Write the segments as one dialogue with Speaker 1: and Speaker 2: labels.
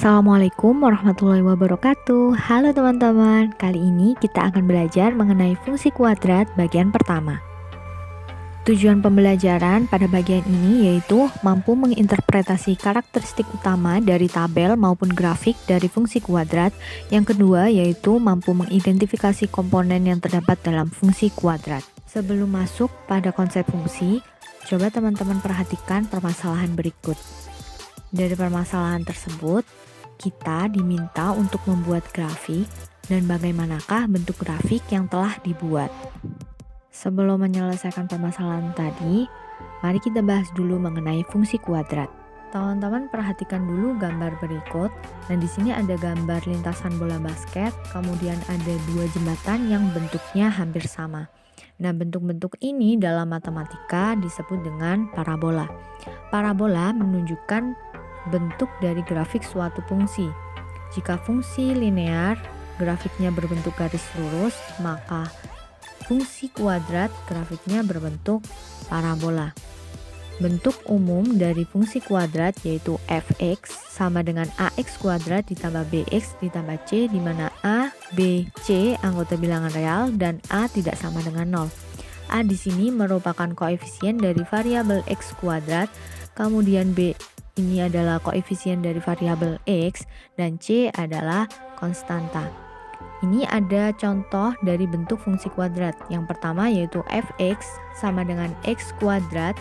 Speaker 1: Assalamualaikum warahmatullahi wabarakatuh. Halo teman-teman, kali ini kita akan belajar mengenai fungsi kuadrat bagian pertama. Tujuan pembelajaran pada bagian ini yaitu mampu menginterpretasi karakteristik utama dari tabel maupun grafik dari fungsi kuadrat. Yang kedua yaitu mampu mengidentifikasi komponen yang terdapat dalam fungsi kuadrat. Sebelum masuk pada konsep fungsi, coba teman-teman perhatikan permasalahan berikut. Dari permasalahan tersebut, kita diminta untuk membuat grafik dan bagaimanakah bentuk grafik yang telah dibuat. Sebelum menyelesaikan permasalahan tadi, mari kita bahas dulu mengenai fungsi kuadrat. Teman-teman perhatikan dulu gambar berikut. Dan di sini ada gambar lintasan bola basket, kemudian ada dua jembatan yang bentuknya hampir sama. Nah, bentuk-bentuk ini dalam matematika disebut dengan parabola. Parabola menunjukkan bentuk dari grafik suatu fungsi. Jika fungsi linear, grafiknya berbentuk garis lurus, maka fungsi kuadrat grafiknya berbentuk parabola. Bentuk umum dari fungsi kuadrat yaitu fx sama dengan ax kuadrat ditambah bx ditambah c, di mana a, b, c anggota bilangan real dan a tidak sama dengan 0. A di sini merupakan koefisien dari variabel x kuadrat, kemudian b ini adalah koefisien dari variabel x, dan c adalah konstanta. Ini ada contoh dari bentuk fungsi kuadrat. Yang pertama yaitu fx sama dengan x kuadrat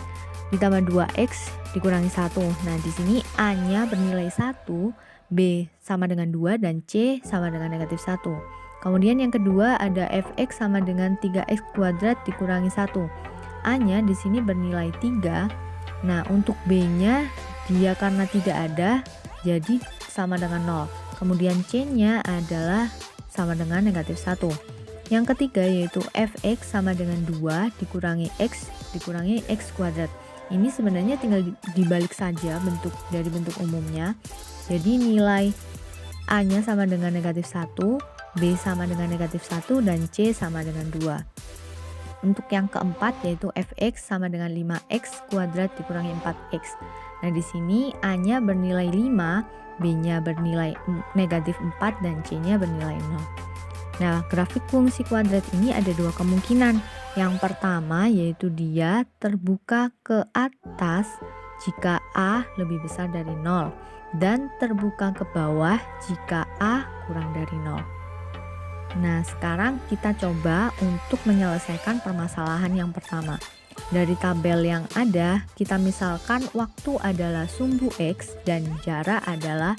Speaker 1: ditambah 2x dikurangi 1. Nah, di sini a-nya bernilai 1, b sama dengan 2, dan c sama dengan negatif 1. Kemudian yang kedua ada fx sama dengan 3x kuadrat dikurangi 1. A-nya di sini bernilai 3. Nah, untuk b-nya dia karena tidak ada, jadi sama dengan 0. Kemudian c-nya adalah sama dengan negatif 1. Yang ketiga yaitu fx sama dengan 2 dikurangi x kuadrat. Ini sebenarnya tinggal dibalik saja bentuk dari bentuk umumnya. Jadi nilai a-nya sama dengan negatif 1, b sama dengan negatif 1, dan c sama dengan 2. Untuk yang keempat yaitu fx sama dengan 5x kuadrat dikurangi 4x. Nah, di sini a-nya bernilai 5, b-nya bernilai negatif 4, dan c-nya bernilai 0. Nah, grafik fungsi kuadrat ini ada dua kemungkinan. Yang pertama yaitu dia terbuka ke atas jika a lebih besar dari 0 dan terbuka ke bawah jika a kurang dari 0. Nah, sekarang kita coba untuk menyelesaikan permasalahan yang pertama. Dari tabel yang ada, kita misalkan waktu adalah sumbu x dan jarak adalah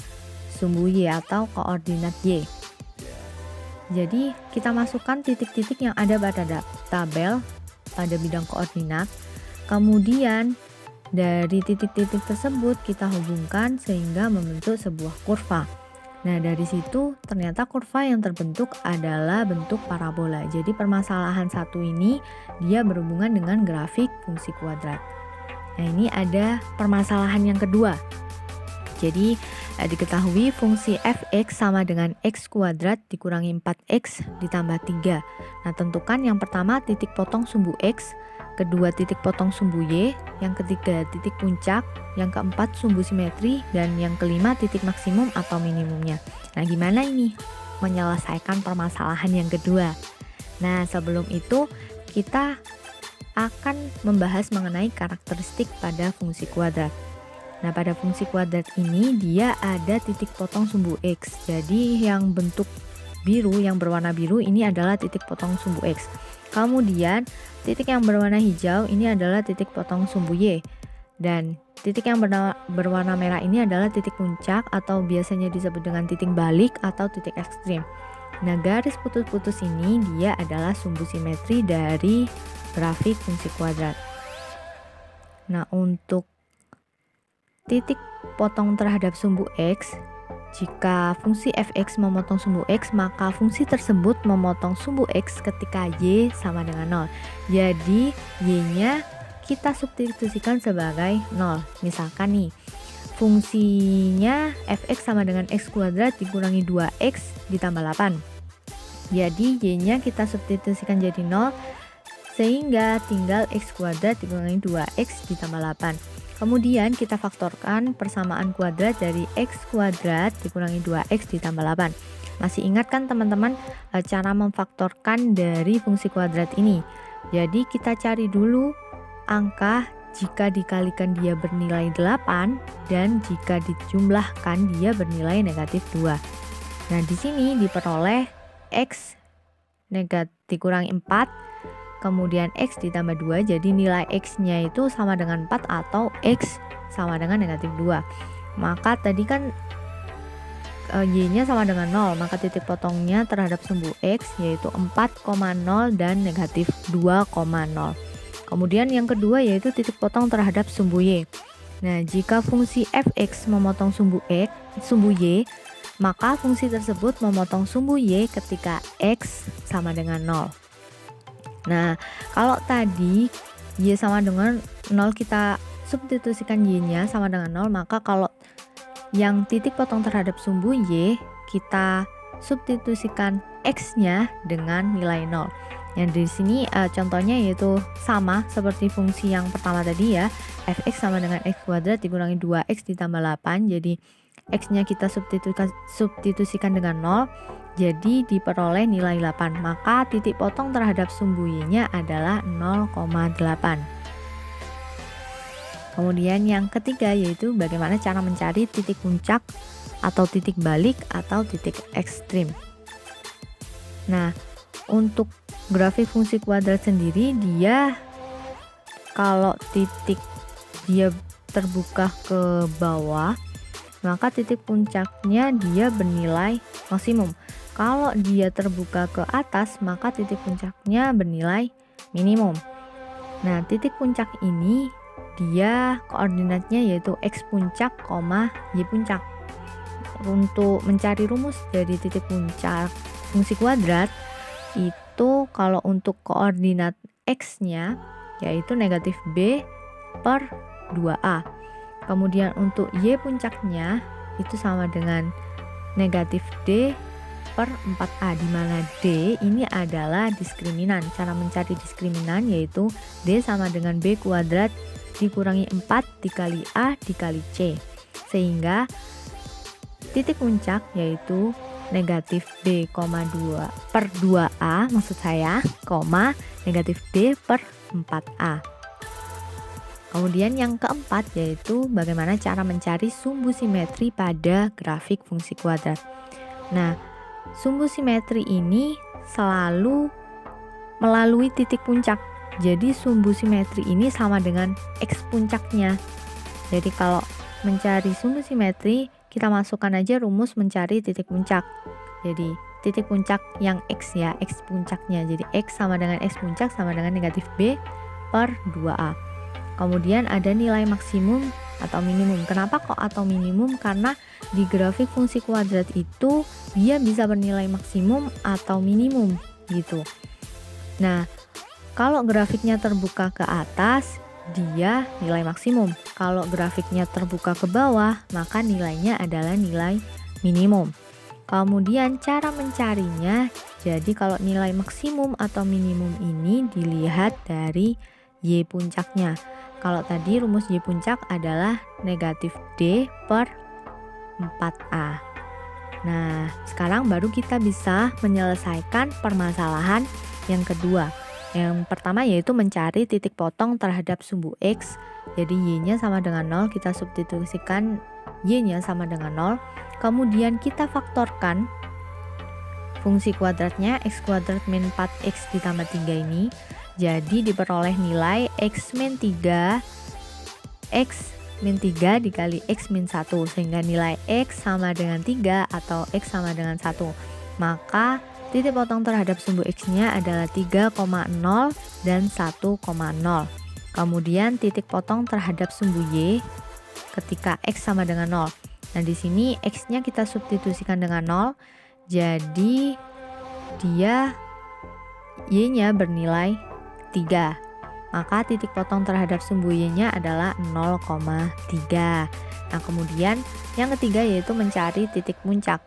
Speaker 1: sumbu y atau koordinat y. Jadi, kita masukkan titik-titik yang ada pada tabel pada bidang koordinat. Kemudian, dari titik-titik tersebut kita hubungkan sehingga membentuk sebuah kurva. Nah, dari situ ternyata kurva yang terbentuk adalah bentuk parabola. Jadi permasalahan satu ini dia berhubungan dengan grafik fungsi kuadrat. Nah, ini ada permasalahan yang kedua. Jadi diketahui fungsi fx sama dengan x kuadrat dikurangi 4x ditambah 3. Nah, tentukan yang pertama titik potong sumbu x, kedua titik potong sumbu y, yang ketiga titik puncak, yang keempat sumbu simetri, dan yang kelima titik maksimum atau minimumnya. Nah, gimana ini menyelesaikan permasalahan yang kedua? Nah, sebelum itu kita akan membahas mengenai karakteristik pada fungsi kuadrat. Nah, pada fungsi kuadrat ini dia ada titik potong sumbu x. Jadi yang bentuk biru, yang berwarna biru ini adalah titik potong sumbu x. Kemudian titik yang berwarna hijau ini adalah titik potong sumbu y. Dan titik yang berwarna merah ini adalah titik puncak atau biasanya disebut dengan titik balik atau titik ekstrim. Nah, garis putus-putus ini dia adalah sumbu simetri dari grafik fungsi kuadrat. Nah, untuk titik potong terhadap sumbu x, jika fungsi fx memotong sumbu x, maka fungsi tersebut memotong sumbu x ketika y sama dengan 0. Jadi y-nya kita substitusikan sebagai 0. Misalkan nih, fungsinya fx sama dengan x kuadrat dikurangi 2x ditambah 8. Jadi y-nya kita substitusikan jadi 0 sehingga tinggal x kuadrat dikurangi 2x ditambah 8. Kemudian kita faktorkan persamaan kuadrat dari x kuadrat dikurangi 2x ditambah 8. Masih ingat kan teman-teman cara memfaktorkan dari fungsi kuadrat ini? Jadi kita cari dulu angka jika dikalikan dia bernilai 8 dan jika dijumlahkan dia bernilai negatif 2. Nah, di sini diperoleh x negatif dikurangi 4, kemudian x ditambah 2, jadi nilai x-nya itu sama dengan 4 atau x sama dengan negatif 2. Maka tadi kan y-nya sama dengan 0, maka titik potongnya terhadap sumbu x yaitu 4,0 dan negatif 2,0. Kemudian yang kedua yaitu titik potong terhadap sumbu y. Nah, jika fungsi fx memotong sumbu y, maka fungsi tersebut memotong sumbu y ketika x sama dengan 0. Nah, kalau tadi y sama dengan 0 kita substitusikan y-nya sama dengan 0, maka kalau yang titik potong terhadap sumbu y kita substitusikan x-nya dengan nilai 0. Yang di sini contohnya yaitu sama seperti fungsi yang pertama tadi ya, fx sama dengan x kuadrat dikurangi 2x ditambah 8. Jadi x-nya kita substitusikan dengan 0, jadi diperoleh nilai 8. Maka titik potong terhadap sumbu y-nya adalah 0,8. Kemudian yang ketiga yaitu bagaimana cara mencari titik puncak atau titik balik atau titik ekstrim. Nah, untuk grafik fungsi kuadrat sendiri, dia kalau titik dia terbuka ke bawah, maka titik puncaknya dia bernilai maksimum. Kalau dia terbuka ke atas, maka titik puncaknya bernilai minimum. Nah, titik puncak ini dia koordinatnya yaitu x puncak, y puncak. Untuk mencari rumus dari titik puncak fungsi kuadrat, itu kalau untuk koordinat x-nya yaitu negatif b per 2a. Kemudian untuk y puncaknya itu sama dengan negatif d per 4a, di mana d ini adalah diskriminan. Cara mencari diskriminan yaitu d sama dengan b kuadrat dikurangi 4 dikali a dikali c, sehingga titik puncak yaitu negatif b, 2 per 2a maksud saya, negatif d per 4a. Kemudian yang keempat yaitu bagaimana cara mencari sumbu simetri pada grafik fungsi kuadrat. Nah, sumbu simetri ini selalu melalui titik puncak. Jadi sumbu simetri ini sama dengan x puncaknya. Jadi kalau mencari sumbu simetri, kita masukkan aja rumus mencari titik puncak. Jadi titik puncak yang x ya, x puncaknya. Jadi x sama dengan x puncak sama dengan negatif b per 2a. Kemudian ada nilai maksimum atau minimum. Kenapa kok atau minimum? Karena di grafik fungsi kuadrat itu dia bisa bernilai maksimum atau minimum gitu. Nah, kalau grafiknya terbuka ke atas, dia nilai maksimum. Kalau grafiknya terbuka ke bawah, maka nilainya adalah nilai minimum. Kemudian cara mencarinya, jadi kalau nilai maksimum atau minimum ini dilihat dari y puncaknya. Kalau tadi rumus y puncak adalah negatif d per 4a. Nah, sekarang baru kita bisa menyelesaikan permasalahan yang kedua. Yang pertama yaitu mencari titik potong terhadap sumbu x. Jadi y-nya sama dengan 0, kita substitusikan y-nya sama dengan 0. Kemudian kita faktorkan fungsi kuadratnya x kuadrat min 4x ditambah 3 ini. Jadi diperoleh nilai x min 3 dikali x min 1, sehingga nilai x sama dengan 3 atau x sama dengan 1. Maka titik potong terhadap sumbu x-nya adalah 3,0 dan 1,0. Kemudian titik potong terhadap sumbu y ketika x sama dengan 0. Nah, di sini x-nya kita substitusikan dengan 0. Jadi dia y-nya bernilai 3. Maka titik potong terhadap sumbu y-nya adalah 0,3. Nah, kemudian yang ketiga yaitu mencari titik puncak.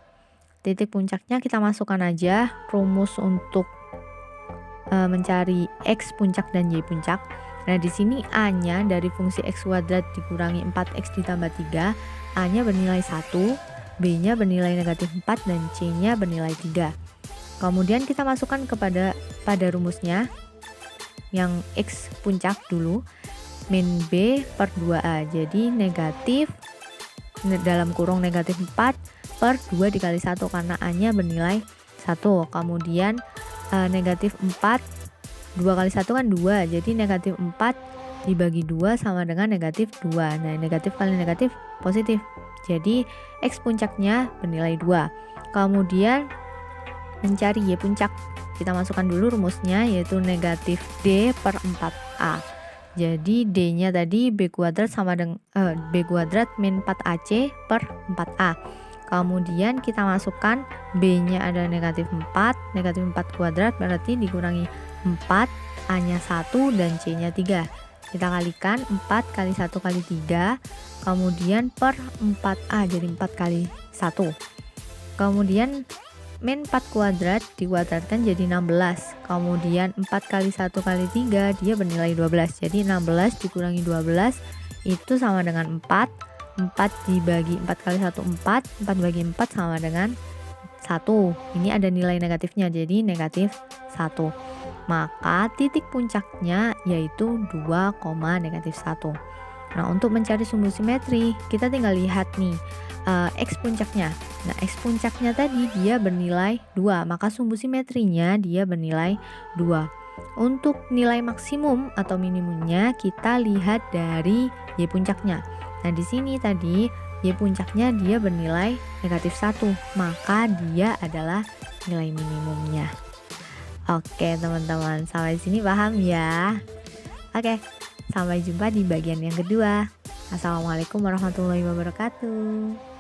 Speaker 1: Titik puncaknya kita masukkan aja rumus untuk mencari X puncak dan Y puncak. Nah, di sini A-nya dari fungsi X kuadrat dikurangi 4X ditambah 3, A-nya bernilai 1, B-nya bernilai negatif 4, dan C-nya bernilai 3. Kemudian kita masukkan pada rumusnya yang X puncak dulu, min B per 2A. Jadi negatif dalam kurung negatif 4 per 2 dikali 1 karena A-nya bernilai 1. Kemudian negatif 4, 2 kali 1 kan 2, jadi negatif 4 dibagi 2 sama dengan negatif 2. Nah, negatif kali negatif positif, jadi X puncaknya bernilai 2. Kemudian mencari Y puncak, kita masukkan dulu rumusnya, yaitu negatif D per 4A. Jadi D-nya tadi B kuadrat sama dengan B kuadrat min 4AC per 4A. Kemudian kita masukkan B-nya ada negatif 4, negatif 4 kuadrat berarti dikurangi 4, A-nya 1, dan C-nya 3. Kita kalikan 4 kali 1 kali 3, kemudian per 4A, jadi 4 kali 1. Kemudian min 4 kuadrat dikuadratkan jadi 16. Kemudian 4 kali 1 kali 3 dia bernilai 12. Jadi 16 dikurangi 12 itu sama dengan 4. 4 dibagi 4 kali 1 4. 4 bagi 4 sama dengan 1. Ini ada nilai negatifnya, jadi negatif 1. Maka titik puncaknya yaitu 2, negatif 1. Nah, untuk mencari sumbu simetri kita tinggal lihat nih X puncaknya. Nah, X puncaknya tadi dia bernilai 2, maka sumbu simetrinya dia bernilai 2. Untuk nilai maksimum atau minimumnya kita lihat dari Y puncaknya. Nah, di sini tadi Y puncaknya dia bernilai negatif 1, maka dia adalah nilai minimumnya. Oke teman-teman, sampai sini paham ya? Oke, sampai jumpa di bagian yang kedua. Assalamualaikum warahmatullahi wabarakatuh.